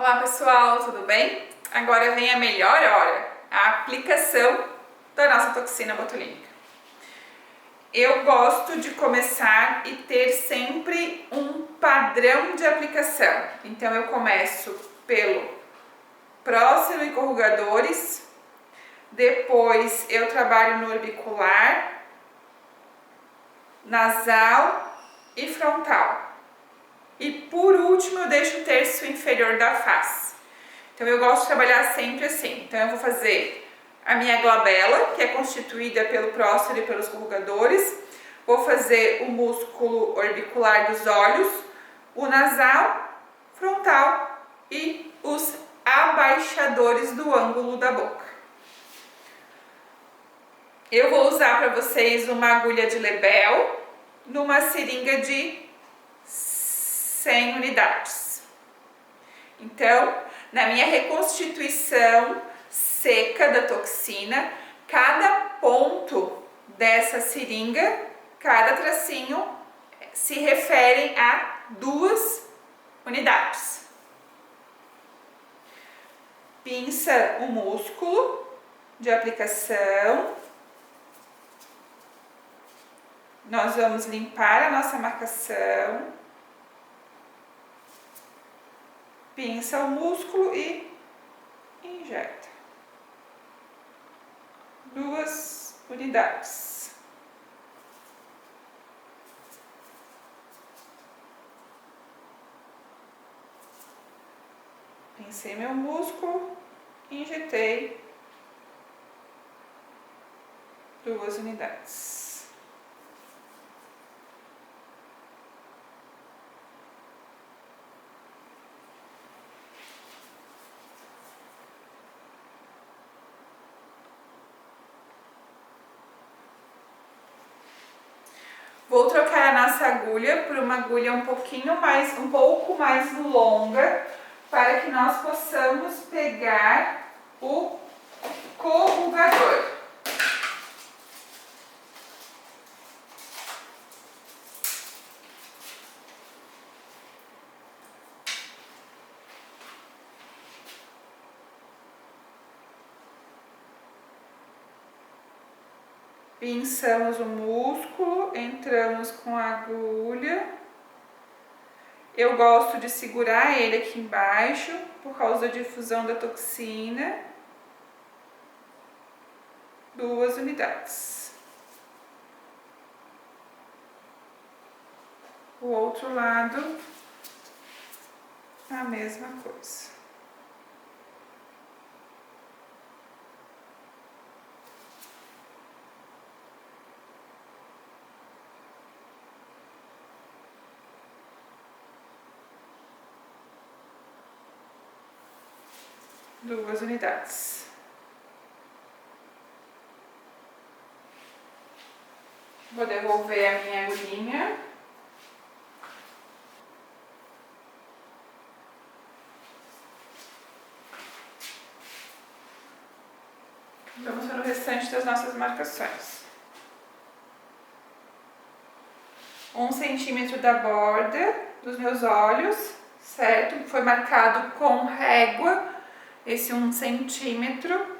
Olá pessoal, tudo bem? Agora vem a melhor hora, a aplicação da nossa toxina botulínica. Eu gosto de começar e ter sempre um padrão de aplicação. Então eu começo pelo próximo e corrugadores, depois eu trabalho no orbicular, nasal e frontal. E por último eu deixo o terço inferior da face. Então eu gosto de trabalhar sempre assim. Então eu vou fazer a minha glabela, que é constituída pelo próstero e pelos corrugadores. Vou fazer o músculo orbicular dos olhos, o nasal, frontal e os abaixadores do ângulo da boca. Eu vou usar para vocês uma agulha de Lebel numa seringa de 100 unidades. Então, na minha reconstituição seca da toxina, cada ponto dessa seringa, cada tracinho, se referem a 2 unidades. Pinça o músculo de aplicação. Nós vamos limpar a nossa marcação. Pinça o músculo e injeta. 2 unidades. Pincei meu músculo, injetei 2 unidades. Vou trocar a nossa agulha por uma agulha um pouco mais longa, para que nós possamos pegar o corrugador. Pinçamos o músculo, entramos com a agulha. Eu gosto de segurar ele aqui embaixo, por causa da difusão da toxina. 2 unidades. O outro lado, a mesma coisa. Duas unidades. Vou devolver a minha agulhinha. Vamos para o restante das nossas marcações. 1 centímetro da borda dos meus olhos, certo? Foi marcado com régua. Esse 1 centímetro,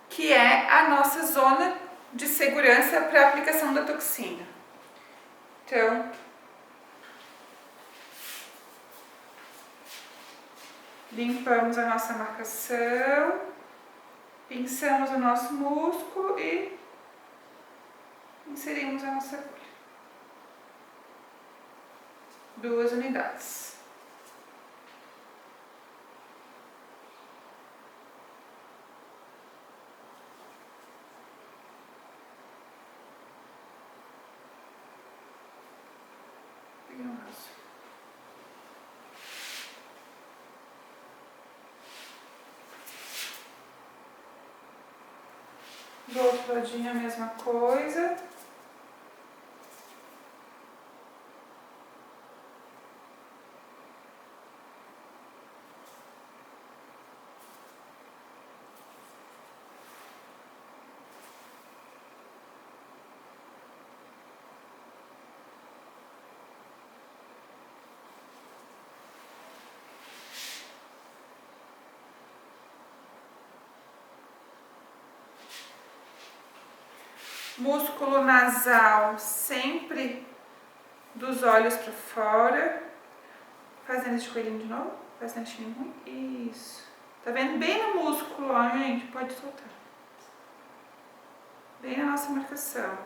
que é a nossa zona de segurança para a aplicação da toxina. Então, limpamos a nossa marcação, pinçamos o nosso músculo e inserimos a nossa agulha. 2 unidades. Do outro ladinho a mesma coisa. Músculo nasal sempre dos olhos para fora. Fazendo de coelhinho de novo. Faz dentinho ruim. Isso. Tá vendo? Bem no músculo, ó, gente. Pode soltar. Bem na nossa marcação.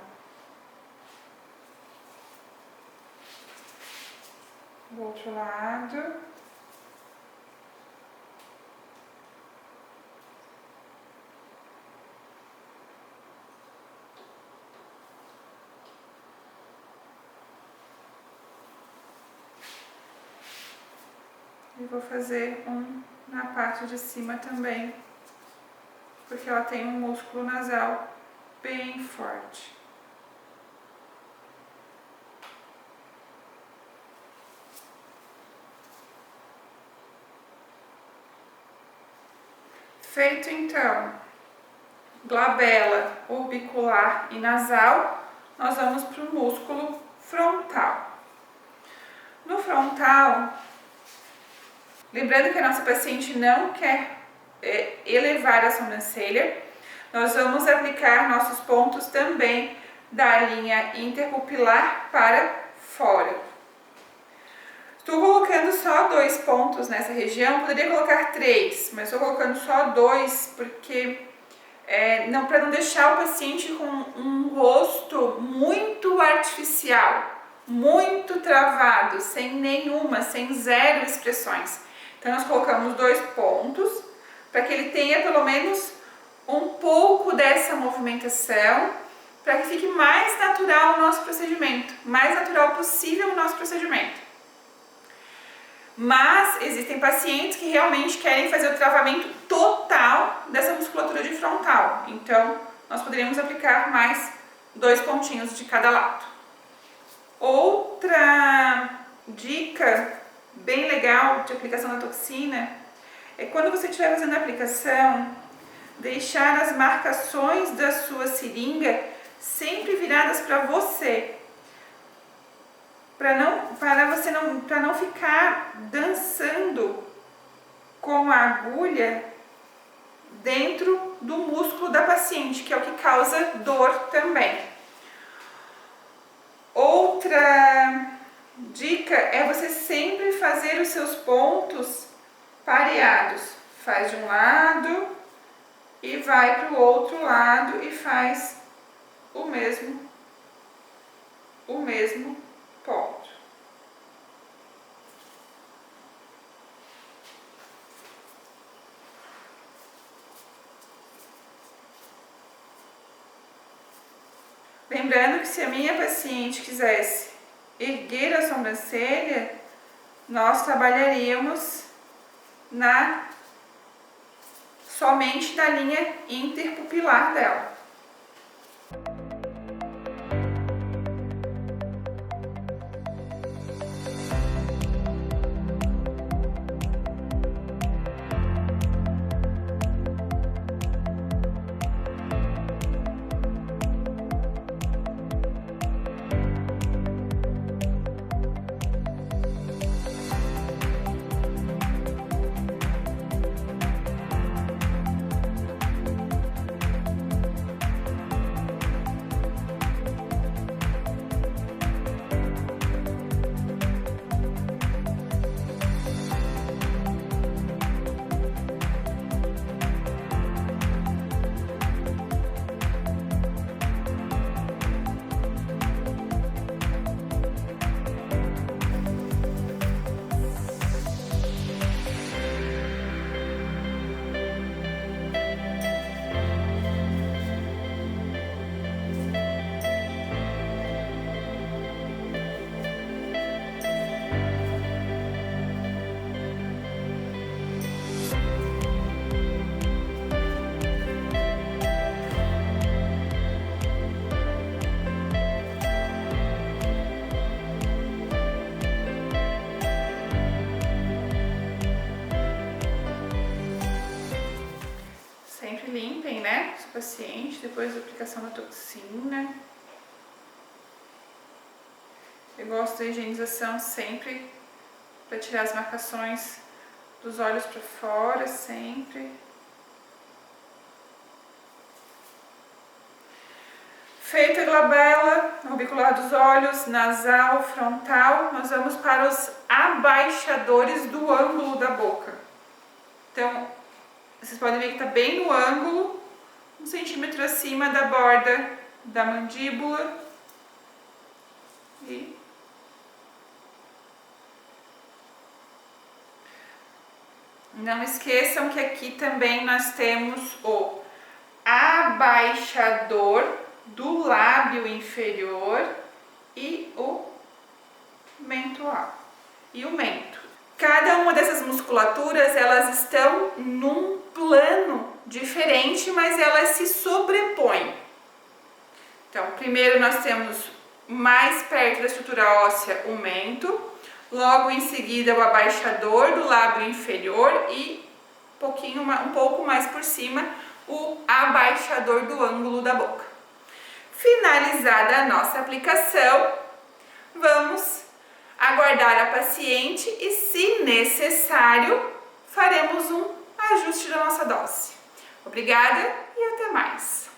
Do outro lado. E vou fazer um na parte de cima também, porque ela tem um músculo nasal bem forte. Feito então glabela, orbicular e nasal, nós vamos para o músculo frontal. No frontal, lembrando que a nossa paciente não quer elevar a sobrancelha, nós vamos aplicar nossos pontos também da linha interpupilar para fora. Estou colocando só 2 pontos nessa região, poderia colocar 3, mas estou colocando só 2 porque não, para não deixar o paciente com um rosto muito artificial, muito travado, sem zero expressões. Então nós colocamos 2 pontos para que ele tenha pelo menos um pouco dessa movimentação, para que fique mais natural o nosso procedimento, mais natural possível o nosso procedimento. Mas existem pacientes que realmente querem fazer o travamento total dessa musculatura de frontal. Então, nós poderíamos aplicar mais 2 pontinhos de cada lado. Outra dica bem legal de aplicação da toxina é quando você estiver fazendo a aplicação, deixar as marcações da sua seringa sempre viradas para você. Para não ficar dançando com a agulha dentro do músculo da paciente, que é o que causa dor também. Outra dica é você sempre fazer os seus pontos pareados. Faz de um lado e vai para o outro lado e faz o mesmo ponto. Lembrando que se a minha paciente quisesse erguer a sobrancelha, nós trabalharíamos somente na linha interpupilar dela. Sempre limpem, né, o paciente depois da aplicação da toxina. Eu gosto da higienização sempre para tirar as marcações dos olhos para fora, sempre. Feita a glabela, orbicular dos olhos, nasal, frontal, nós vamos para os abaixadores do ângulo da boca. Então, vocês podem ver que está bem no ângulo, 1 centímetro acima da borda da mandíbula. E não esqueçam que aqui também nós temos o abaixador do lábio inferior e o mental e o mento. Cada uma dessas musculaturas, elas estão num plano diferente, mas elas se sobrepõem. Então, primeiro nós temos mais perto da estrutura óssea o mento, logo em seguida o abaixador do lábio inferior e um pouco mais por cima o abaixador do ângulo da boca. Finalizada a nossa aplicação, vamos aguardar a paciente e, se necessário, faremos um ajuste da nossa dose. Obrigada e até mais!